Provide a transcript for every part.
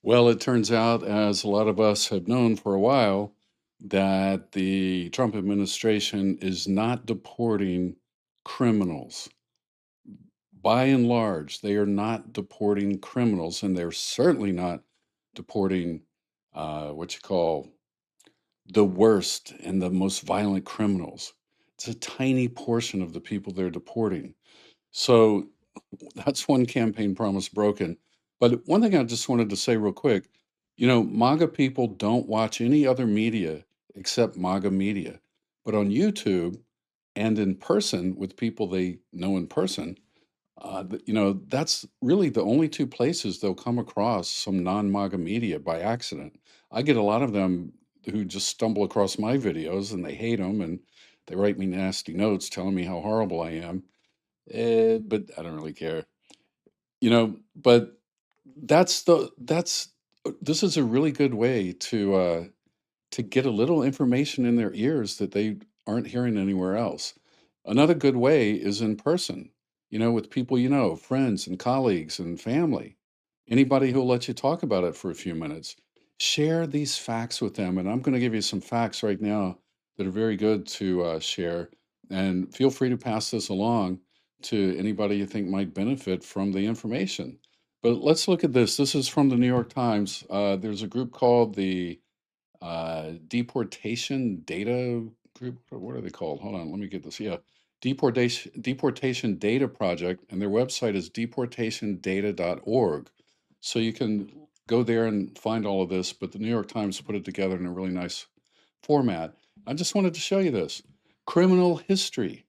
Well, it turns out, as a lot of us have known for a while, that the Trump administration is not deporting criminals. By and large, they are not deporting criminals, and they're certainly not deporting what you call the worst and the most violent criminals. It's a tiny portion of the people they're deporting. So that's one campaign promise broken. But one thing I just wanted to say real quick, MAGA people don't watch any other media except MAGA media. But on YouTube and in person with people they know in person, that's really the only two places they'll come across some non-MAGA media by accident. I get a lot of them who just stumble across my videos and they hate them and they write me nasty notes telling me how horrible I am. But I don't really care. But that's this is a really good way to get a little information in their ears that they aren't hearing anywhere else. Another good way is in person, with people friends and colleagues and family. Anybody who'll let you talk about it for a few minutes. Share these facts with them. And I'm going to give you some facts right now that are very good to share. And feel free to pass this along to anybody you think might benefit from the information. But let's look at this. This is from the New York Times. There's a group called the Deportation Data Group. What are they called? Hold on, let me get this. Yeah, Deportation Data Project, and their website is deportationdata.org. So you can go there and find all of this. But the New York Times put it together in a really nice format. I just wanted to show you this criminal history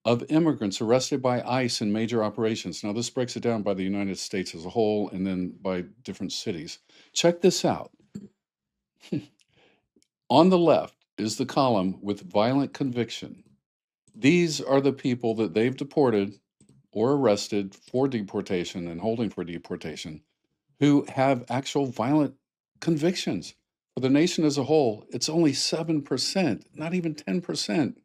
of immigrants arrested by ICE in major operations. Now, this breaks it down by the United States as a whole and then by different cities. Check this out. On the left is the column with violent conviction. These are the people that they've deported or arrested for deportation and holding for deportation who have actual violent convictions. For the nation as a whole, it's only 7%, not even 10%.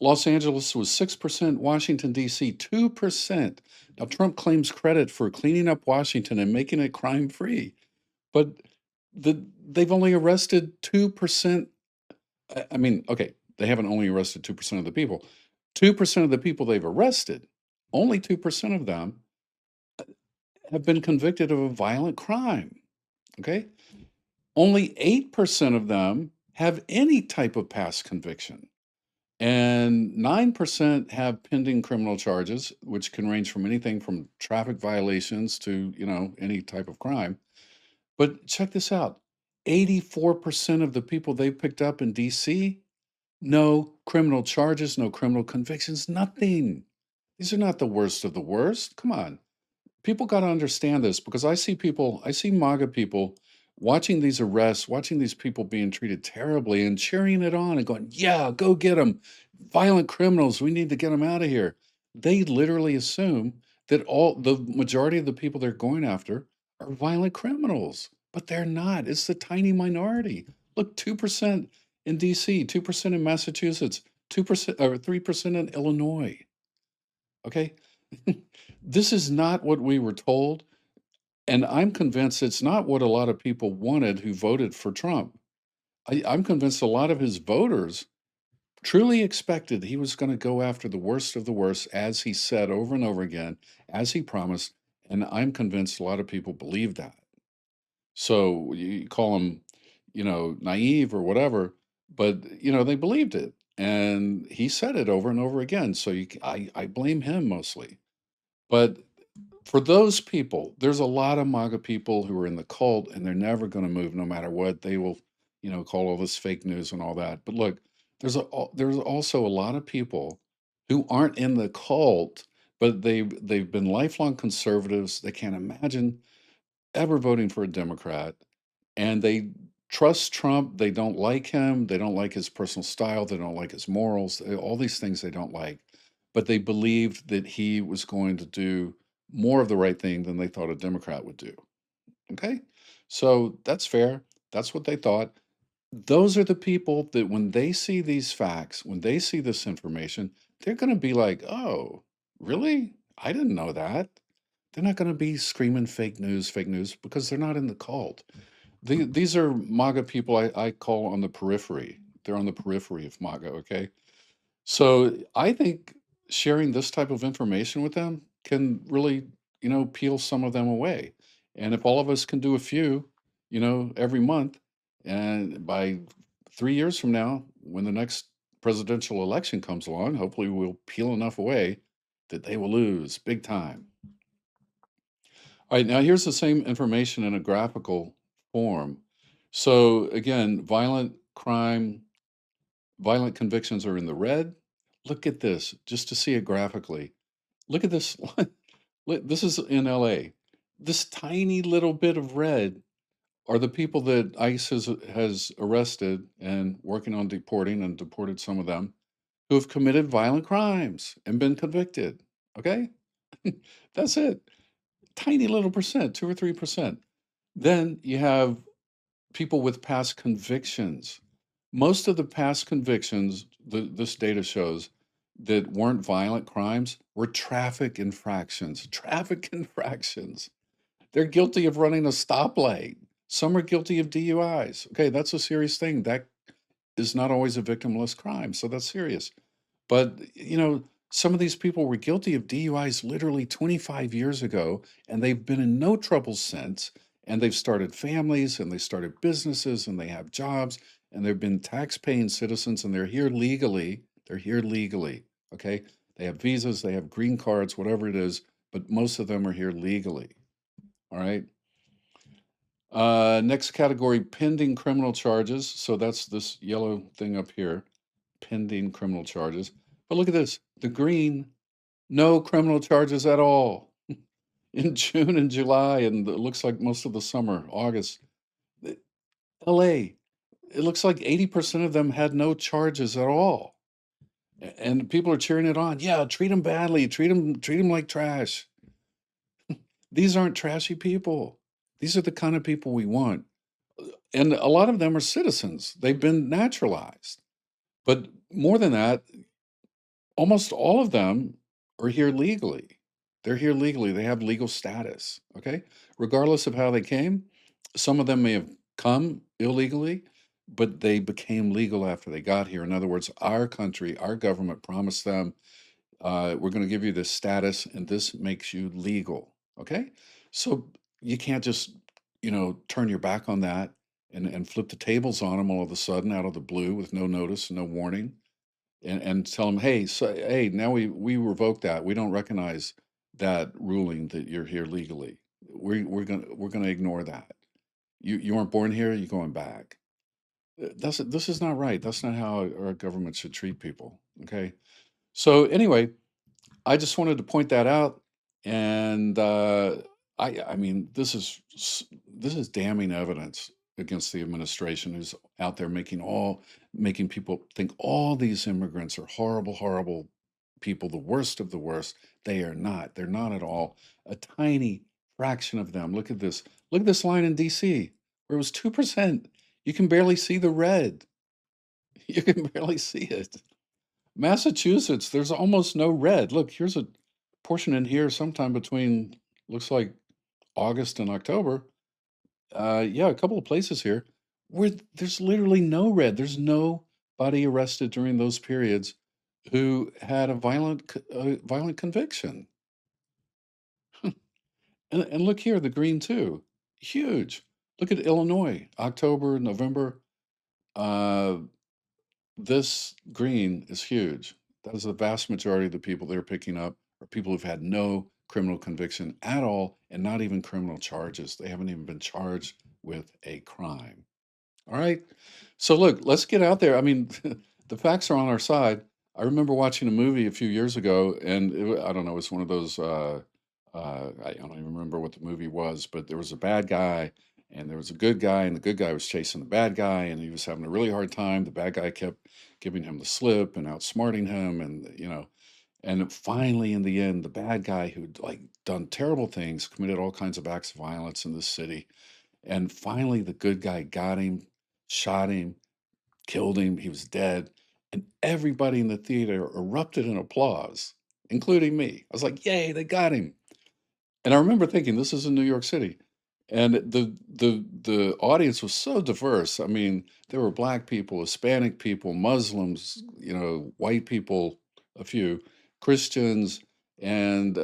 Los Angeles was 6%, Washington, D.C., 2%. Now, Trump claims credit for cleaning up Washington and making it crime free, but they've only arrested 2%. I mean, okay, they haven't only arrested 2% of the people. 2% of the people they've arrested, only 2% of them have been convicted of a violent crime. Okay? Only 8% of them have any type of past conviction. And 9% have pending criminal charges, which can range from anything from traffic violations to, any type of crime. But check this out 84% of the people they picked up in DC, no criminal charges, no criminal convictions, nothing. These are not the worst of the worst. Come on. People got to understand this because I see MAGA people watching these arrests, watching these people being treated terribly and cheering it on and going, yeah, go get them. Violent criminals, we need to get them out of here. They literally assume that all the majority of the people they're going after are violent criminals, but they're not. It's the tiny minority. Look, 2% in DC, 2% in Massachusetts, 2% or 3% in Illinois. Okay? This is not what we were told. And I'm convinced it's not what a lot of people wanted who voted for Trump. I'm convinced a lot of his voters truly expected he was going to go after the worst of the worst, as he said over and over again, as he promised. And I'm convinced a lot of people believe that. So you call them, naive or whatever, but, they believed it. And he said it over and over again. So I blame him mostly. But for those people, there's a lot of MAGA people who are in the cult and they're never going to move no matter what. They will, call all this fake news and all that. But look, there's also a lot of people who aren't in the cult, but they've been lifelong conservatives. They can't imagine ever voting for a Democrat, and they trust Trump. They don't like him. They don't like his personal style. They don't like his morals. All these things they don't like, but they believed that he was going to do more of the right thing than they thought a Democrat would do. Okay, so that's fair. That's what they thought. Those are the people that when they see these facts, when they see this information, they're going to be like, "Oh, really? I didn't know that." they're not going to be screaming fake news, because they're not in the cult. These are MAGA people I call on the periphery. They're on the periphery of MAGA, okay? So I think sharing this type of information with them can really, peel some of them away. And if all of us can do a few, every month, and by 3 years from now, when the next presidential election comes along, hopefully we'll peel enough away that they will lose big time. All right, now here's the same information in a graphical form. So again, violent convictions are in the red. Look at this, just to see it graphically. Look at this. This is in LA. This tiny little bit of red are the people that ICE has arrested and working on deporting, and deported some of them, who have committed violent crimes and been convicted. Okay? That's it. Tiny little percent, 2 or 3%. Then you have people with past convictions. Most of the past convictions, this data shows, that weren't violent crimes were traffic infractions. Traffic infractions. They're guilty of running a stoplight. Some are guilty of DUIs. Okay, that's a serious thing. That is not always a victimless crime, so that's serious. But, some of these people were guilty of DUIs literally 25 years ago, and they've been in no trouble since. And they've started families, and they started businesses, and they have jobs, and they've been tax-paying citizens, and they're here legally. They're here legally. Okay. They have visas, they have green cards, whatever it is, but most of them are here legally. All right. Next category, pending criminal charges. So that's this yellow thing up here, pending criminal charges. But look at this, the green, no criminal charges at all in June and July, and it looks like most of the summer, August. The- LA, it looks like 80% of them had no charges at all. And people are cheering it on. Yeah, treat them badly, treat them like trash. These aren't trashy people. These are the kind of people we want. And a lot of them are citizens. They've been naturalized. But more than that, almost all of them are here legally. They're here legally. They have legal status. Okay. Regardless of how they came, some of them may have come illegally, but they became legal after they got here. In other words, our country, our government promised them, we're going to give you this status, and this makes you legal. Okay. So you can't just, turn your back on that and flip the tables on them all of a sudden out of the blue with no notice, no warning, and tell them, hey, so, hey, now we revoke that. We don't recognize that ruling that you're here legally. We're gonna ignore that. You weren't born here. You're going back. This is not right. That's not how our government should treat people. Okay. So anyway, I just wanted to point that out, and I mean, this is damning evidence against the administration, who's out there making people think all these immigrants are horrible, horrible people, the worst of the worst. They are not. They're not at all. A tiny fraction of them. Look at this. Look at this line in D.C. where it was 2%. You can barely see the red. You can barely see it. Massachusetts, there's almost no red. Look, here's a portion in here sometime between, looks like August and October. Yeah, a couple of places here where there's literally no red. There's nobody arrested during those periods who had a violent conviction. And look here, the green too, huge. Look at Illinois, October, November. Uh, This green is huge. That is the vast majority of the people they're picking up are people who've had no criminal conviction at all, and not even criminal charges. They haven't even been charged with a crime. All right. So look, let's get out there. I mean, the facts are on our side. I remember watching a movie a few years ago, and I don't know, it was one of those. I don't even remember what the movie was, but there was a bad guy, and there was a good guy, and the good guy was chasing the bad guy, and he was having a really hard time. The bad guy kept giving him the slip and outsmarting him, and and finally, in the end, the bad guy, who'd like done terrible things, committed all kinds of acts of violence in this city, and finally, the good guy got him, shot him, killed him. He was dead. And everybody in the theater erupted in applause, including me. I was like, yay, they got him. And I remember thinking, this is in New York City. And the audience was so diverse. I mean, there were black people, Hispanic people, Muslims, white people, a few, Christians, and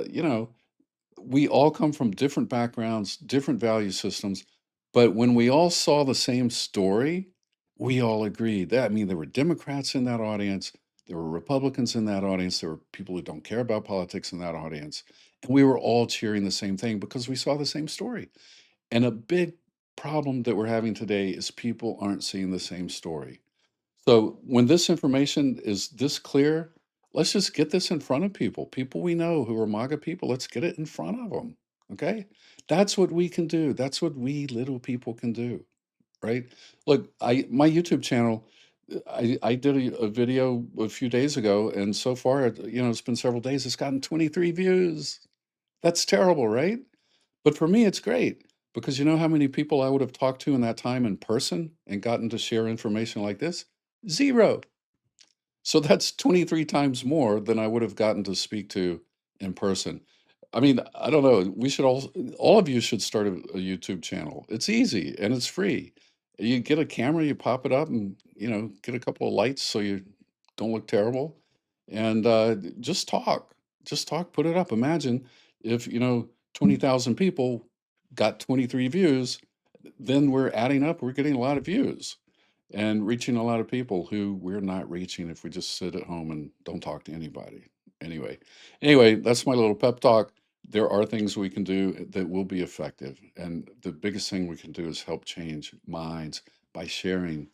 we all come from different backgrounds, different value systems, but when we all saw the same story, we all agreed. That I mean, there were Democrats in that audience, there were Republicans in that audience, there were people who don't care about politics in that audience, and we were all cheering the same thing because we saw the same story. And a big problem that we're having today is people aren't seeing the same story. So when this information is this clear, let's just get this in front of people. People we know who are MAGA people, let's get it in front of them. Okay? That's what we can do. That's what we little people can do, right? Look, my YouTube channel, I did a video a few days ago, and so far, it's been several days. It's gotten 23 views. That's terrible, right? But for me, it's great because you know how many people I would have talked to in that time in person and gotten to share information like this? Zero. So that's 23 times more than I would have gotten to speak to in person. I mean, I don't know. We should all of you should start a YouTube channel. It's easy and it's free. You get a camera, you pop it up, and get a couple of lights so you don't look terrible, and just talk. Just talk. Put it up. Imagine if 20,000 people got 23 views, then we're adding up. We're getting a lot of views and reaching a lot of people who we're not reaching if we just sit at home and don't talk to anybody. Anyway, that's my little pep talk. There are things we can do that will be effective, and the biggest thing we can do is help change minds by sharing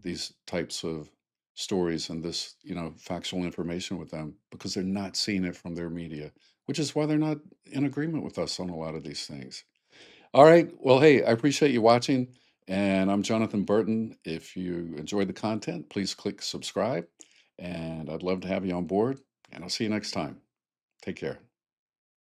these types of stories and this factual information with them because they're not seeing it from their media, which is why they're not in agreement with us on a lot of these things. All right. Well, hey, I appreciate you watching. And I'm Jonathan Burton. If you enjoyed the content, please click subscribe. And I'd love to have you on board. And I'll see you next time. Take care.